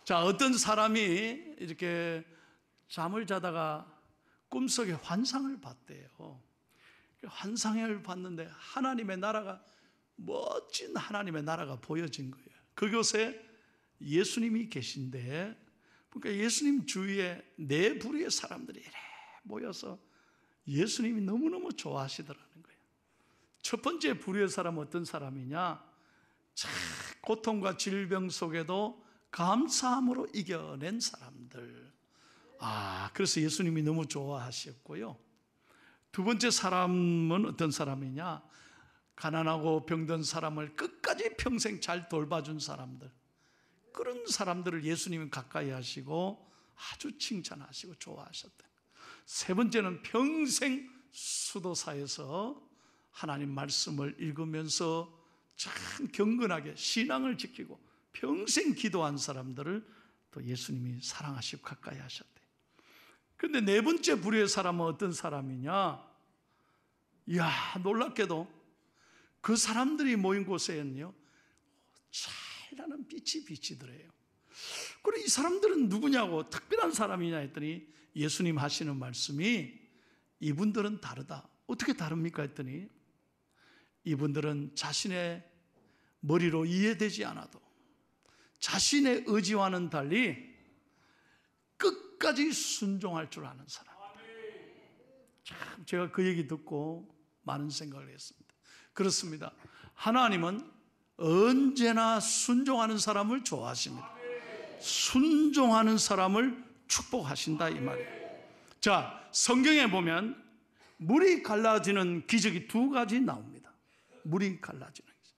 자, 어떤 사람이 이렇게 잠을 자다가 꿈속에 환상을 봤대요. 환상을 봤는데 하나님의 나라가, 멋진 하나님의 나라가 보여진 거예요. 그곳에 예수님이 계신데, 그러니까 예수님 주위에 네 부류의 사람들이 이래 모여서 예수님이 너무너무 좋아하시더라는 거예요. 첫 번째 부류의 사람은 어떤 사람이냐? 참 고통과 질병 속에도 감사함으로 이겨낸 사람들. 그래서 예수님이 너무 좋아하셨고요. 두 번째 사람은 어떤 사람이냐? 가난하고 병든 사람을 끝까지 평생 잘 돌봐준 사람들. 그런 사람들을 예수님은 가까이 하시고 아주 칭찬하시고 좋아하셨다. 세 번째는 평생 수도사에서 하나님 말씀을 읽으면서 참 경건하게 신앙을 지키고 평생 기도한 사람들을 또 예수님이 사랑하시고 가까이 하셨대. 그런데 네 번째 부류의 사람은 어떤 사람이냐? 이야, 놀랍게도 그 사람들이 모인 곳에는요, 찬란한 빛이 비치더래요. 그래, 이 사람들은 누구냐고, 특별한 사람이냐 했더니 예수님 하시는 말씀이, 이분들은 다르다. 어떻게 다릅니까 했더니, 이분들은 자신의 머리로 이해되지 않아도 자신의 의지와는 달리 끝까지 순종할 줄 아는 사람. 참 제가 그 얘기 듣고 많은 생각을 했습니다. 그렇습니다. 하나님은 언제나 순종하는 사람을 좋아하십니다. 순종하는 사람을 축복하신다 이 말이에요. 자, 성경에 보면 물이 갈라지는 기적이 두 가지 나옵니다. 물이 갈라지는 기적.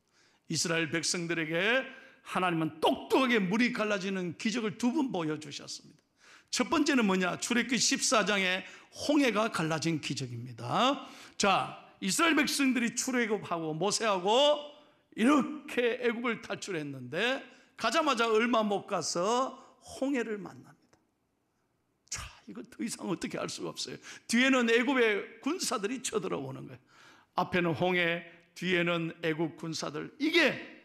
이스라엘 백성들에게 하나님은 똑똑하게 물이 갈라지는 기적을 두 번 보여주셨습니다. 첫 번째는 뭐냐? 출애굽기 14장에 홍해가 갈라진 기적입니다. 자, 이스라엘 백성들이 출애굽하고 모세하고 이렇게 애굽을 탈출했는데 가자마자 얼마 못 가서 홍해를 만납니다. 자, 이거 더 이상 어떻게 할 수가 없어요. 뒤에는 애굽의 군사들이 쳐들어오는 거예요. 앞에는 홍해, 뒤에는 애굽 군사들. 이게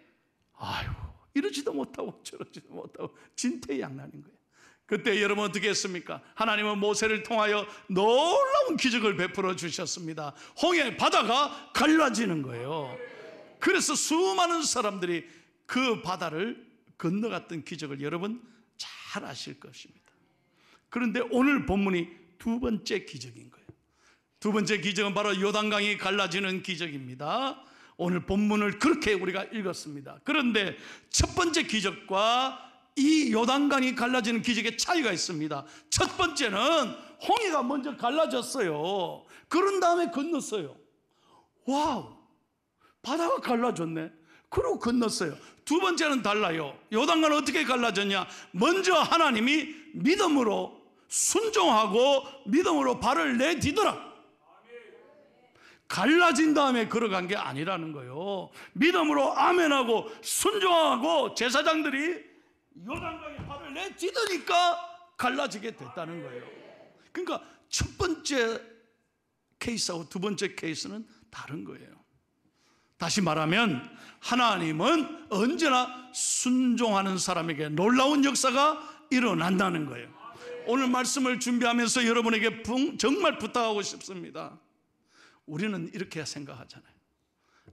이러지도 못하고 저러지도 못하고 진퇴양난인 거예요. 그때 여러분 어떻게 했습니까? 하나님은 모세를 통하여 놀라운 기적을 베풀어 주셨습니다. 홍해 바다가 갈라지는 거예요. 그래서 수많은 사람들이 그 바다를 건너갔던 기적을 여러분 잘 아실 것입니다. 그런데 오늘 본문이 두 번째 기적인 거예요. 두 번째 기적은 바로 요단강이 갈라지는 기적입니다. 오늘 본문을 그렇게 우리가 읽었습니다. 그런데 첫 번째 기적과 이 요단강이 갈라지는 기적의 차이가 있습니다. 첫 번째는 홍해가 먼저 갈라졌어요. 그런 다음에 건넜어요. 와우, 바다가 갈라졌네. 그러고 건넜어요. 두 번째는 달라요. 요단강은 어떻게 갈라졌냐? 먼저 하나님이 믿음으로 순종하고 믿음으로 발을 내디더라. 갈라진 다음에 걸어간 게 아니라는 거예요. 믿음으로 아멘하고 순종하고 제사장들이 요단강에 발을 내디드니까 갈라지게 됐다는 거예요. 그러니까 첫 번째 케이스하고 두 번째 케이스는 다른 거예요. 다시 말하면 하나님은 언제나 순종하는 사람에게 놀라운 역사가 일어난다는 거예요. 오늘 말씀을 준비하면서 여러분에게 정말 부탁하고 싶습니다. 우리는 이렇게 생각하잖아요.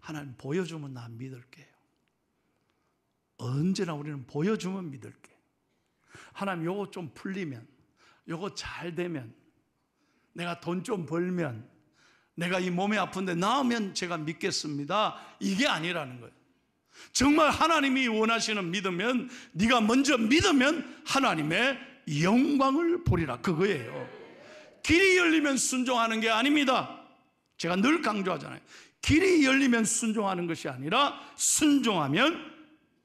하나님 보여주면 나 믿을게요. 언제나 우리는 보여주면 믿을게. 하나님 요거 좀 풀리면, 요거 잘 되면, 내가 돈 좀 벌면, 내가 이 몸이 아픈데 나으면 제가 믿겠습니다. 이게 아니라는 거예요. 정말 하나님이 원하시는 믿으면, 네가 먼저 믿으면 하나님의 영광을 보리라, 그거예요. 길이 열리면 순종하는 게 아닙니다. 제가 늘 강조하잖아요. 길이 열리면 순종하는 것이 아니라 순종하면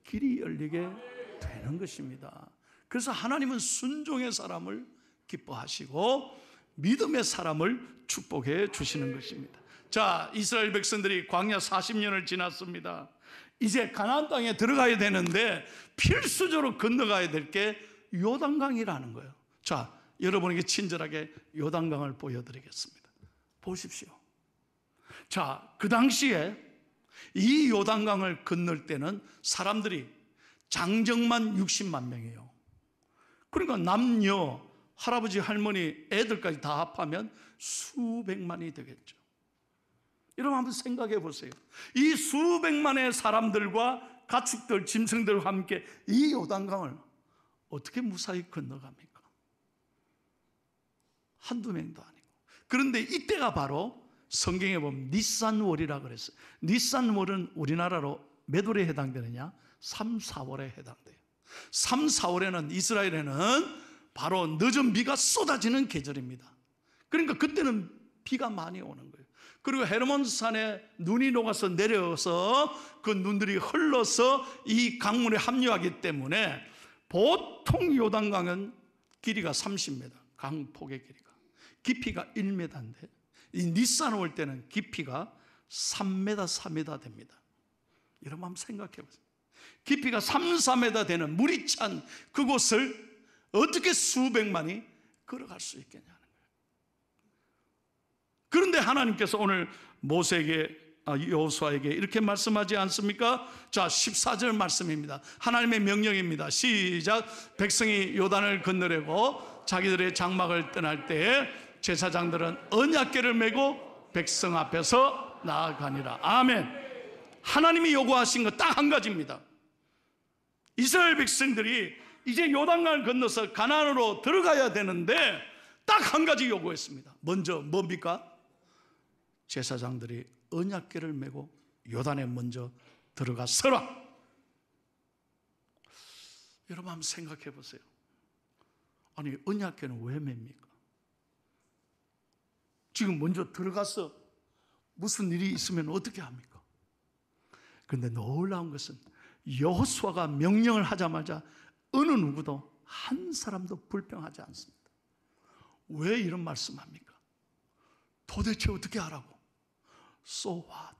길이 열리게 되는 것입니다. 그래서 하나님은 순종의 사람을 기뻐하시고 믿음의 사람을 축복해 주시는 것입니다. 자, 이스라엘 백성들이 광야 40년을 지났습니다. 이제 가나안 땅에 들어가야 되는데 필수적으로 건너가야 될 게 요단강이라는 거예요. 자, 여러분에게 친절하게 요단강을 보여드리겠습니다. 보십시오. 자, 그 당시에 이 요단강을 건널 때는 사람들이 장정만 60만 명이에요. 그러니까 남녀, 할아버지, 할머니, 애들까지 다 합하면 수백만이 되겠죠. 여러분 한번 생각해 보세요. 이 수백만의 사람들과 가축들, 짐승들과 함께 이 요단강을 어떻게 무사히 건너갑니까? 한두 명도 아니고. 그런데 이때가 바로 성경에 보면 니산월이라 그랬어요. 니산월은 우리나라로 몇 월에 해당되느냐? 3, 4월에 해당돼요. 3, 4월에는 이스라엘에는 바로 늦은 비가 쏟아지는 계절입니다. 그러니까 그때는 비가 많이 오는 거예요. 그리고 헤르몬 산에 눈이 녹아서 내려서 그 눈들이 흘러서 이 강물에 합류하기 때문에 보통 요단강은 길이가 30m, 강폭의 길이가 깊이가 1m인데 이 니산 올 때는 깊이가 3m, 4m 됩니다. 여러분 한번 생각해 보세요. 깊이가 3, 4m 되는 물이 찬 그곳을 어떻게 수백만이 걸어갈 수 있겠냐는 거예요. 그런데 하나님께서 오늘 여호수아에게 이렇게 말씀하지 않습니까? 자, 14절 말씀입니다. 하나님의 명령입니다. 시작. 백성이 요단을 건너려고 자기들의 장막을 떠날 때에 제사장들은 언약궤를 메고 백성 앞에서 나아가니라. 아멘. 하나님이 요구하신 것 딱 한 가지입니다. 이스라엘 백성들이 이제 요단강을 건너서 가나안으로 들어가야 되는데 딱 한 가지 요구했습니다. 먼저 뭡니까? 제사장들이 언약궤를 메고 요단에 먼저 들어가서라. 여러분 한번 생각해 보세요. 아니 언약궤는 왜 맵니까? 지금 먼저 들어가서 무슨 일이 있으면 어떻게 합니까? 그런데 놀라운 것은 여호수아가 명령을 하자마자 어느 누구도 한 사람도 불평하지 않습니다. 왜 이런 말씀합니까? 도대체 어떻게 하라고? So what?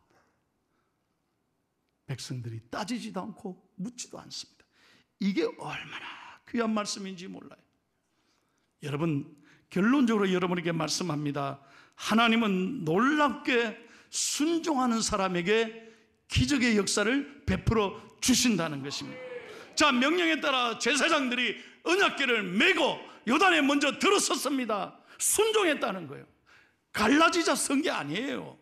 백성들이 따지지도 않고 묻지도 않습니다. 이게 얼마나 귀한 말씀인지 몰라요. 여러분, 결론적으로 여러분에게 말씀합니다. 하나님은 놀랍게 순종하는 사람에게 기적의 역사를 베풀어 주신다는 것입니다. 자, 명령에 따라 제사장들이 언약궤를 메고 요단에 먼저 들어섰습니다. 순종했다는 거예요. 갈라지자 선 게 아니에요.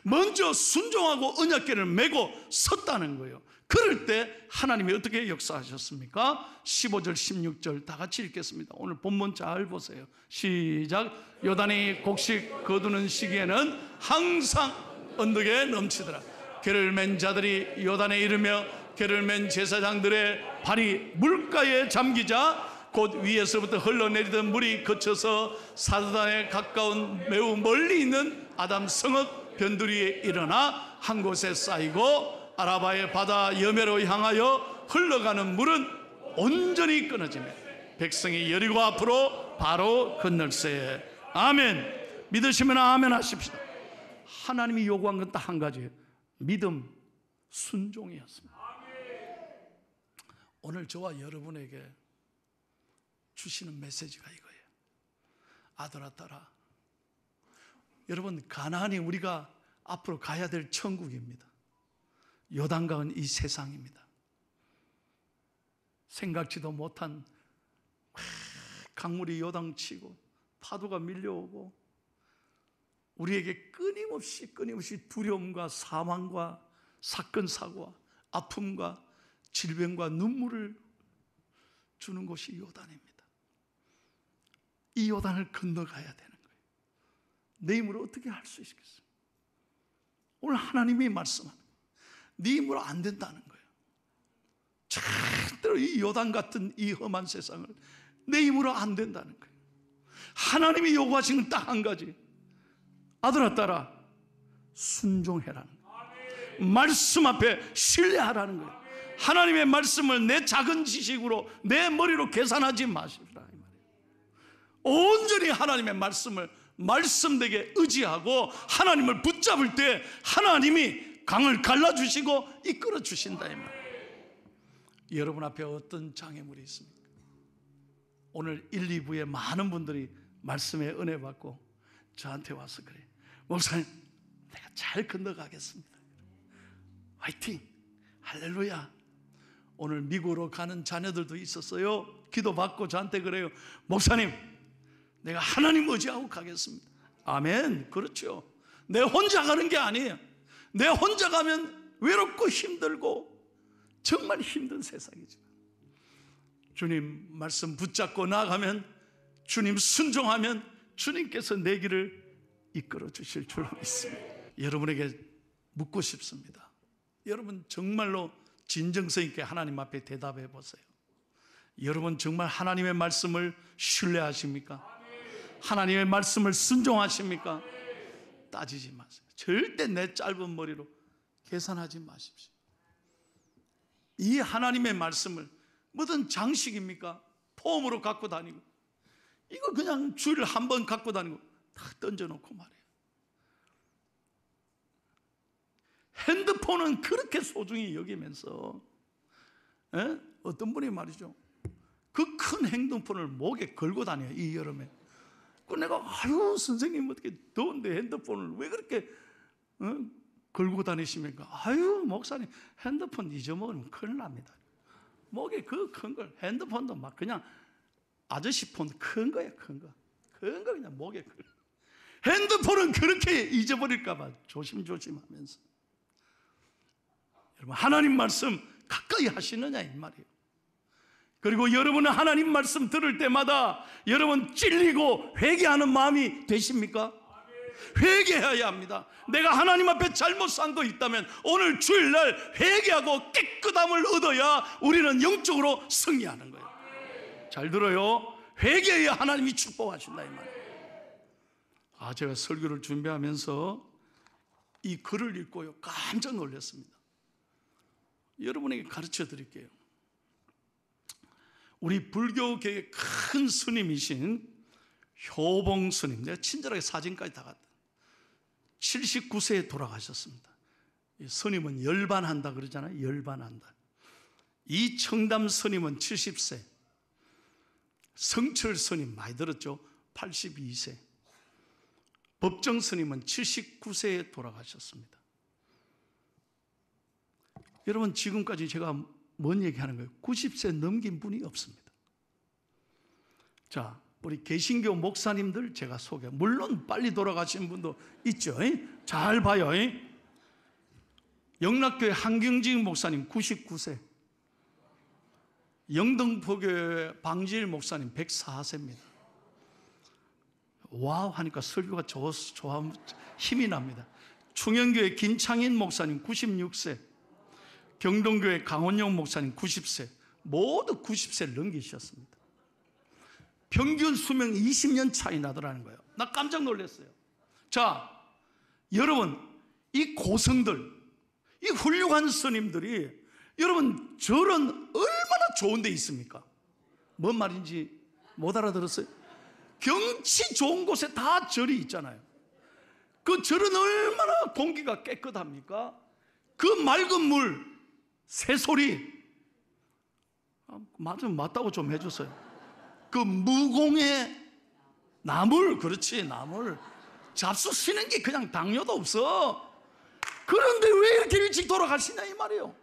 먼저 순종하고 언약궤를 메고 섰다는 거예요. 그럴 때 하나님이 어떻게 역사하셨습니까? 15절 16절 다 같이 읽겠습니다. 오늘 본문 잘 보세요. 시작. 요단이 곡식 거두는 시기에는 항상 언덕에 넘치더라. 궤를 맨 자들이 요단에 이르며 궤를 맨 제사장들의 발이 물가에 잠기자 곧 위에서부터 흘러내리던 물이 거쳐서 사드단에 가까운 매우 멀리 있는 아담 성읍 변두리에 일어나 한 곳에 쌓이고 아라바의 바다 여매로 향하여 흘러가는 물은 온전히 끊어지며 백성이 여리고 앞으로 바로 건널세. 아멘. 믿으시면 아멘 하십시다. 하나님이 요구한 건 딱 한 가지예요. 믿음, 순종이었습니다. 오늘 저와 여러분에게 주시는 메시지가 이거예요. 아들아 딸아, 여러분 가나안이 우리가 앞으로 가야 될 천국입니다. 요단강은 이 세상입니다. 생각지도 못한 강물이 요당치고 파도가 밀려오고 우리에게 끊임없이 두려움과 사망과 사건 사고와 아픔과 질병과 눈물을 주는 곳이 요단입니다. 이 요단을 건너가야 되는 거예요. 내 힘으로 어떻게 할 수 있겠어요? 오늘 하나님이 말씀하는 거예요. 네 힘으로 안 된다는 거예요. 절대로 이 요단 같은 이 험한 세상을 내 힘으로 안 된다는 거예요. 하나님이 요구하신 건 딱 한 가지. 아들아 딸아, 순종해라는 거예요. 말씀 앞에 신뢰하라는 거예요. 하나님의 말씀을 내 작은 지식으로 내 머리로 계산하지 마시라 이 말이에요. 온전히 하나님의 말씀을 말씀되게 의지하고 하나님을 붙잡을 때 하나님이 강을 갈라주시고 이끌어 주신다 이 말이에요. 여러분 앞에 어떤 장애물이 있습니까? 오늘 1, 2부에 많은 분들이 말씀에 은혜 받고 저한테 와서 그래요. 목사님, 내가 잘 건너가겠습니다. 화이팅! 할렐루야! 오늘 미국으로 가는 자녀들도 있었어요. 기도받고 저한테 그래요. 목사님, 내가 하나님 의지하고 가겠습니다. 아멘. 그렇죠. 내 혼자 가는 게 아니에요. 내 혼자 가면 외롭고 힘들고 정말 힘든 세상이죠. 주님 말씀 붙잡고 나아가면, 주님 순종하면 주님께서 내 길을 이끌어 주실 줄 믿습니다. 여러분에게 묻고 싶습니다. 여러분 정말로 진정성 있게 하나님 앞에 대답해 보세요. 여러분 정말 하나님의 말씀을 신뢰하십니까? 하나님의 말씀을 순종하십니까? 따지지 마세요. 절대 내 짧은 머리로 계산하지 마십시오. 이 하나님의 말씀을 무슨 장식입니까? 폼으로 갖고 다니고, 이거 그냥 주일 한 번 갖고 다니고 다 던져놓고 말이에요. 핸드폰은 그렇게 소중히 여기면서 어떤 분이 말이죠, 그 큰 핸드폰을 목에 걸고 다녀요, 이 여름에. 그 내가 아유 선생님 어떻게 더운데 핸드폰을 왜 그렇게 걸고 다니십니까? 아유 목사님 핸드폰 잊어먹으면 큰일 납니다. 목에 그 큰 걸, 핸드폰도 막 그냥 아저씨 폰 큰 거야, 큰 거 그냥 목에 걸. 핸드폰은 그렇게 잊어버릴까 봐 조심조심하면서. 여러분 하나님 말씀 가까이 하시느냐 이 말이에요. 그리고 여러분은 하나님 말씀 들을 때마다 여러분 찔리고 회개하는 마음이 되십니까? 회개해야 합니다. 내가 하나님 앞에 잘못 산 거 있다면 오늘 주일날 회개하고 깨끗함을 얻어야 우리는 영적으로 승리하는 거예요. 잘 들어요. 회개해야 하나님이 축복하신다 이 말이에요. 제가 설교를 준비하면서 이 글을 읽고요 깜짝 놀랐습니다. 여러분에게 가르쳐 드릴게요. 우리 불교계의 큰 스님이신 효봉 스님, 내가 친절하게 사진까지 다 갔다. 79세에 돌아가셨습니다. 스님은 열반한다 그러잖아요. 열반한다. 이 청담 스님은 70세, 성철 스님 많이 들었죠? 82세, 법정 스님은 79세에 돌아가셨습니다. 여러분 지금까지 제가 뭔 얘기하는 거예요? 90세 넘긴 분이 없습니다. 자, 우리 개신교 목사님들 제가 소개, 물론 빨리 돌아가신 분도 있죠. 잘 봐요. 영락교회 한경직 목사님 99세, 영등포교회 방지일 목사님 104세입니다. 와우 하니까 설교가 힘이 납니다. 충영교회 김창인 목사님 96세, 경동교회 강원영 목사님 90세, 모두 90세를 넘기셨습니다. 평균 수명 20년 차이 나더라는 거예요. 나 깜짝 놀랐어요. 자, 여러분 이 고성들, 이 훌륭한 스님들이 여러분 절은 얼마나 좋은 데 있습니까? 뭔 말인지 못 알아들었어요? 경치 좋은 곳에 다 절이 있잖아요. 그 절은 얼마나 공기가 깨끗합니까? 그 맑은 물, 새소리, 맞다고 좀 해줬어요. 그 무공의 나물, 그렇지, 나물. 잡수 쉬는 게 그냥 당뇨도 없어. 그런데 왜 이렇게 일찍 돌아가시냐 이 말이에요.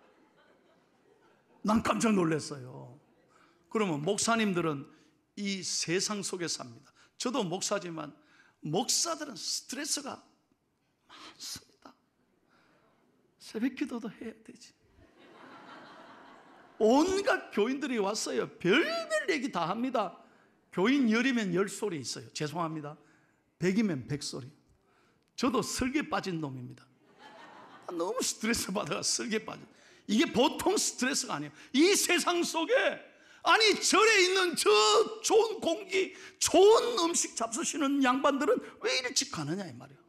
난 깜짝 놀랐어요. 그러면 목사님들은 이 세상 속에 삽니다. 저도 목사지만 목사들은 스트레스가 많습니다. 새벽 기도도 해야 되지. 온갖 교인들이 왔어요. 별별 얘기 다 합니다. 교인 10이면 10소리 있어요. 죄송합니다. 100이면 100소리. 저도 설계 빠진 놈입니다. 너무 스트레스 받아가 설계 빠져. 이게 보통 스트레스가 아니에요. 이 세상 속에, 아니 절에 있는 저 좋은 공기, 좋은 음식 잡수시는 양반들은 왜 일찍 가느냐 이 말이에요.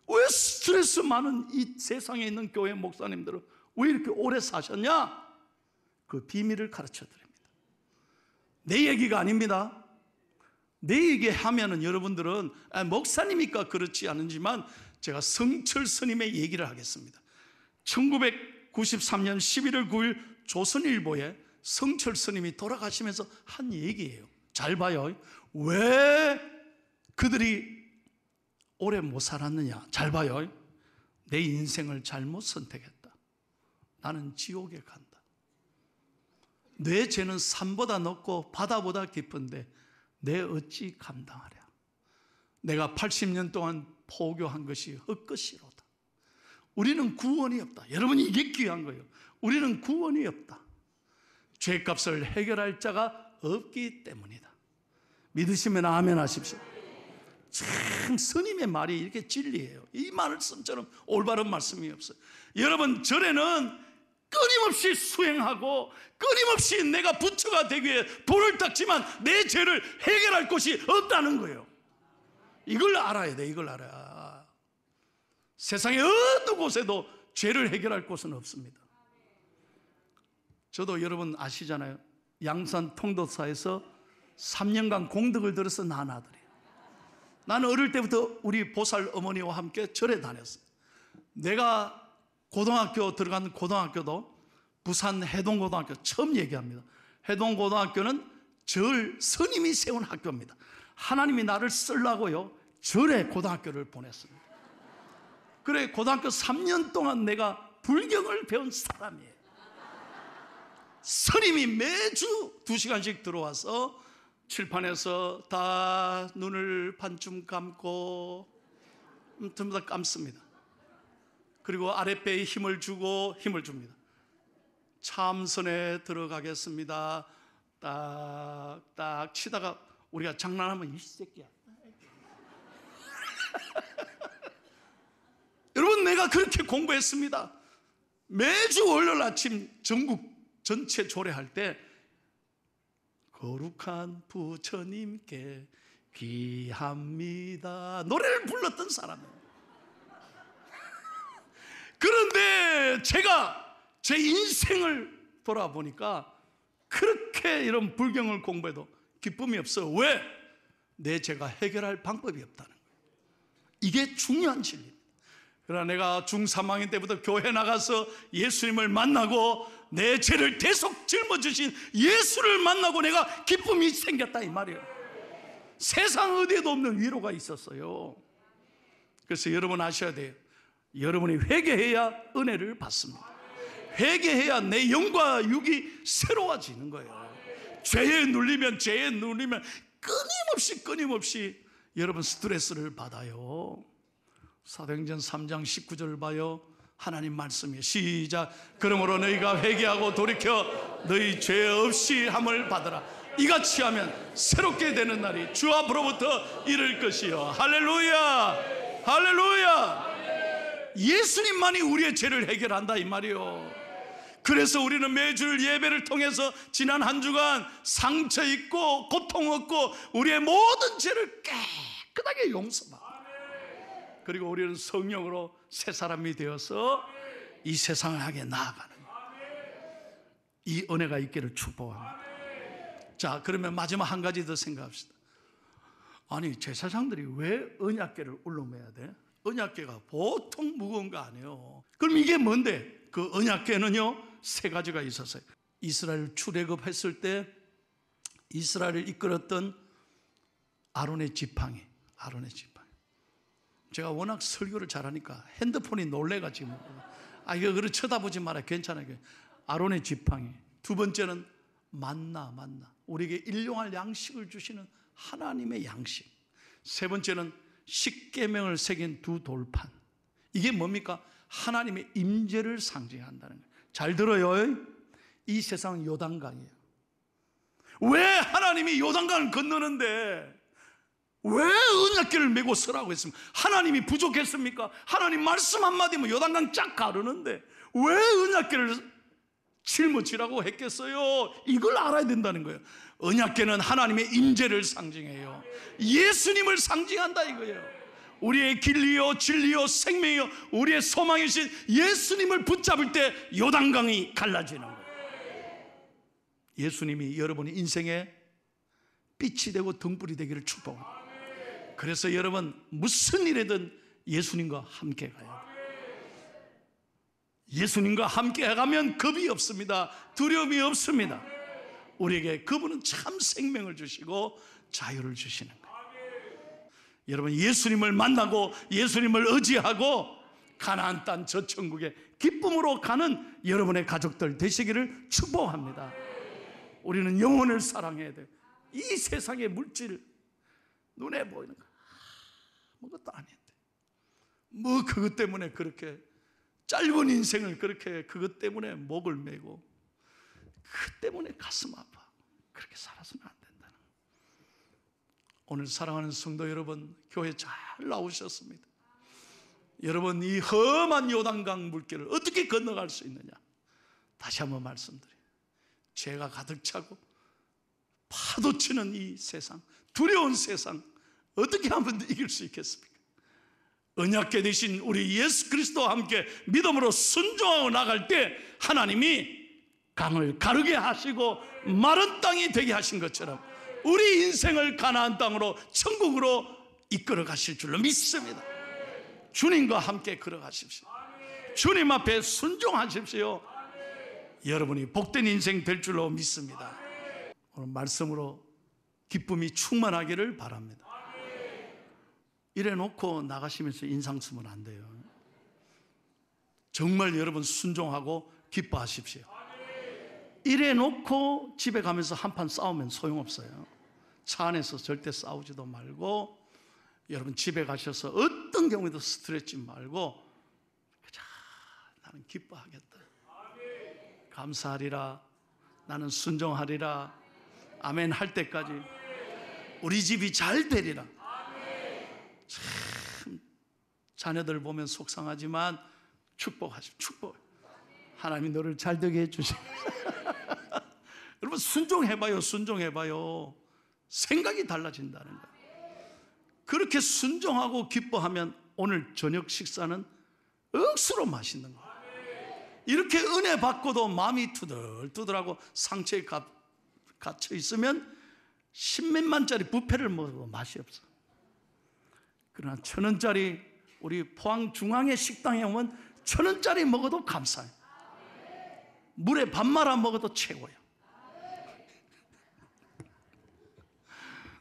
왜 스트레스 많은 이 세상에 있는 교회 목사님들은 왜 이렇게 오래 사셨냐? 그 비밀을 가르쳐 드립니다. 내 얘기가 아닙니다. 내 얘기하면은 여러분들은 목사님이니까 그렇지 않지만 제가 성철 스님의 얘기를 하겠습니다. 1993년 11월 9일 조선일보에 성철 스님이 돌아가시면서 한 얘기예요. 잘 봐요. 왜 그들이 오래 못 살았느냐? 잘 봐요. 내 인생을 잘못 선택했다. 나는 지옥에 간다. 내 죄는 산보다 높고 바다보다 깊은데 내 어찌 감당하랴. 내가 80년 동안 포교한 것이 헛것이로다. 우리는 구원이 없다. 여러분이 이게 귀한 거예요. 우리는 구원이 없다. 죄값을 해결할 자가 없기 때문이다. 믿으시면 아멘 하십시오. 참 스님의 말이 이렇게 진리예요. 이 말씀처럼 올바른 말씀이 없어요. 여러분, 절에는 끊임없이 수행하고 끊임없이 내가 부처가 되기 위해 돌을 닦지만 내 죄를 해결할 곳이 없다는 거예요. 이걸 알아야 돼. 이걸 알아야. 세상의 어느 곳에도 죄를 해결할 곳은 없습니다. 저도 여러분 아시잖아요. 양산 통도사에서 3년간 공덕을 들어서 낳은 아들이에요. 나는 어릴 때부터 우리 보살 어머니와 함께 절에 다녔어요. 내가 고등학교 들어간 고등학교도 부산 해동고등학교 처음 얘기합니다. 해동고등학교는 절 스님이 세운 학교입니다. 하나님이 나를 쓰려고요 절에 고등학교를 보냈습니다. 그래 고등학교 3년 동안 내가 불경을 배운 사람이에요. 스님이 매주 2시간씩 들어와서 칠판에서 다 눈을 반쯤 감고 전부 다 감습니다. 그리고 아랫배에 힘을 주고 힘을 줍니다. 참선에 들어가겠습니다. 딱딱 치다가 우리가 장난하면 이 새끼야. 여러분, 내가 그렇게 공부했습니다. 매주 월요일 아침 전국 전체 조례할 때 거룩한 부처님께 귀합니다 노래를 불렀던 사람이에요. 그런데 제가 제 인생을 돌아보니까 그렇게 이런 불경을 공부해도 기쁨이 없어요. 왜? 내 죄가 해결할 방법이 없다는 거예요. 이게 중요한 진리입니다. 그러나 내가 중3학년 때부터 교회 나가서 예수님을 만나고 내 죄를 대속 짊어지신 예수를 만나고 내가 기쁨이 생겼다 이 말이에요. 세상 어디에도 없는 위로가 있었어요. 그래서 여러분 아셔야 돼요. 여러분이 회개해야 은혜를 받습니다. 회개해야 내 영과 육이 새로워지는 거예요. 죄에 눌리면 끊임없이 여러분 스트레스를 받아요. 사도행전 3장 19절을 봐요. 하나님 말씀이에요. 시작. 그러므로 너희가 회개하고 돌이켜 너희 죄 없이 함을 받으라. 이같이 하면 새롭게 되는 날이 주 앞으로부터 이를 것이요. 할렐루야, 할렐루야. 예수님만이 우리의 죄를 해결한다 이 말이요. 그래서 우리는 매주 예배를 통해서 지난 한 주간 상처 있고 고통 없고 우리의 모든 죄를 깨끗하게 용서받아. 그리고 우리는 성령으로 새 사람이 되어서 이 세상을 향해 나아가는 이 은혜가 있기를 축복합니다. 자, 그러면 마지막 한 가지 더 생각합시다. 아니, 제사장들이 왜 언약궤를 울름해야 돼? 언약궤가 보통 무거운 거 아니에요. 그럼 이게 뭔데? 그 언약궤는요 3가지가 있었어요. 이스라엘 출애굽했을 때 이스라엘을 이끌었던 아론의 지팡이. 제가 워낙 설교를 잘하니까 핸드폰이 놀래가지고 이거 그래 쳐다보지 마라, 괜찮아요. 아론의 지팡이. 2번째는 만나. 우리에게 일용할 양식을 주시는 하나님의 양식. 3번째는 십계명을 새긴 2 돌판. 이게 뭡니까? 하나님의 임재를 상징한다는 거예요. 잘 들어요. 이 세상은 요단강이에요. 왜 하나님이 요단강을 건너는데 왜 언약궤를 메고 서라고 했습니까? 하나님이 부족했습니까? 하나님 말씀 한마디면 요단강 쫙 가르는데 왜 언약궤를 짊어지라고 했겠어요? 이걸 알아야 된다는 거예요. 언약궤는 하나님의 임재를 상징해요. 예수님을 상징한다 이거예요. 우리의 길이요 진리요 생명이요 우리의 소망이신 예수님을 붙잡을 때 요단강이 갈라지는 거예요. 예수님이 여러분의 인생에 빛이 되고 등불이 되기를 축복합니다. 그래서 여러분 무슨 일이든 예수님과 함께 가요. 예수님과 함께 가면 겁이 없습니다. 두려움이 없습니다. 우리에게 그분은 참 생명을 주시고 자유를 주시는 거예요. 여러분 예수님을 만나고 예수님을 의지하고 가나안 땅 저 천국에 기쁨으로 가는 여러분의 가족들 되시기를 축복합니다. 우리는 영혼을 사랑해야 돼. 이 세상의 물질, 눈에 보이는 거 아무것도 아닌데 뭐 그것 때문에 그렇게 짧은 인생을 그렇게 그것 때문에 목을 메고 그것 때문에 가슴 아파. 그렇게 살아서는 안 된다는. 오늘 사랑하는 성도 여러분, 교회 잘 나오셨습니다. 여러분, 이 험한 요단강 물길을 어떻게 건너갈 수 있느냐? 다시 한번 말씀드려요. 죄가 가득 차고 파도치는 이 세상, 두려운 세상 어떻게 하면 이길 수 있겠습니까? 언약궤 되신 우리 예수 그리스도와 함께 믿음으로 순종하고 나갈 때 하나님이 강을 가르게 하시고 마른 땅이 되게 하신 것처럼 우리 인생을 가나안 땅으로, 천국으로 이끌어 가실 줄로 믿습니다. 주님과 함께 걸어가십시오. 주님 앞에 순종하십시오. 여러분이 복된 인생 될 줄로 믿습니다. 오늘 말씀으로 기쁨이 충만하기를 바랍니다. 이래 놓고 나가시면서 인상 쓰면 안 돼요. 정말 여러분 순종하고 기뻐하십시오. 이래 놓고 집에 가면서 한판 싸우면 소용없어요. 차 안에서 절대 싸우지도 말고, 여러분 집에 가셔서 어떤 경우에도 스트레스 말고, 자, 나는 기뻐하겠다, 감사하리라, 나는 순종하리라, 아멘 할 때까지 우리 집이 잘 되리라. 참 자녀들 보면 속상하지만 축복하십시오. 축복. 하나님이 너를 잘 되게 해주시. 여러분 순종해봐요. 순종해봐요. 생각이 달라진다는 거예요. 그렇게 순종하고 기뻐하면 오늘 저녁 식사는 억수로 맛있는 거예요. 이렇게 은혜 받고도 마음이 투덜투덜하고 상처에 갇혀 있으면 10몇만짜리 뷔페를 먹어도 맛이 없어. 그러나 1,000원짜리, 우리 포항 중앙의 식당에 오면 1,000원짜리 먹어도 감사해요. 물에 밥 말아 먹어도 최고예요.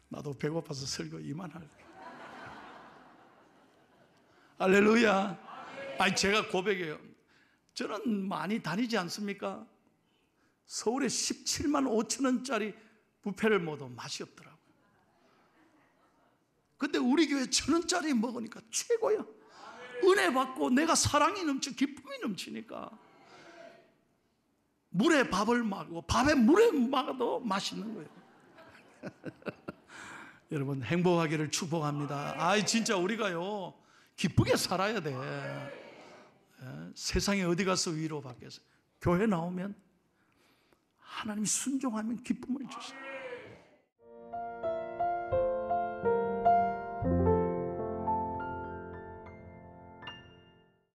나도 배고파서 설교 이만할게. 할렐루야. 아니 제가 고백해요. 저는 많이 다니지 않습니까? 서울에 17만 5천 원짜리 뷔페를 먹어도 맛이 없더라고요. 근데 우리 교회 1,000원짜리 먹으니까 최고야. 은혜 받고 내가 사랑이 넘쳐 기쁨이 넘치니까 물에 밥을 먹고 밥에 물에 먹어도 맛있는 거예요. 여러분 행복하기를 축복합니다. 아이 진짜 우리가요 기쁘게 살아야 돼. 세상에 어디 가서 위로받겠어요? 교회 나오면 하나님이 순종하면 기쁨을 주세요.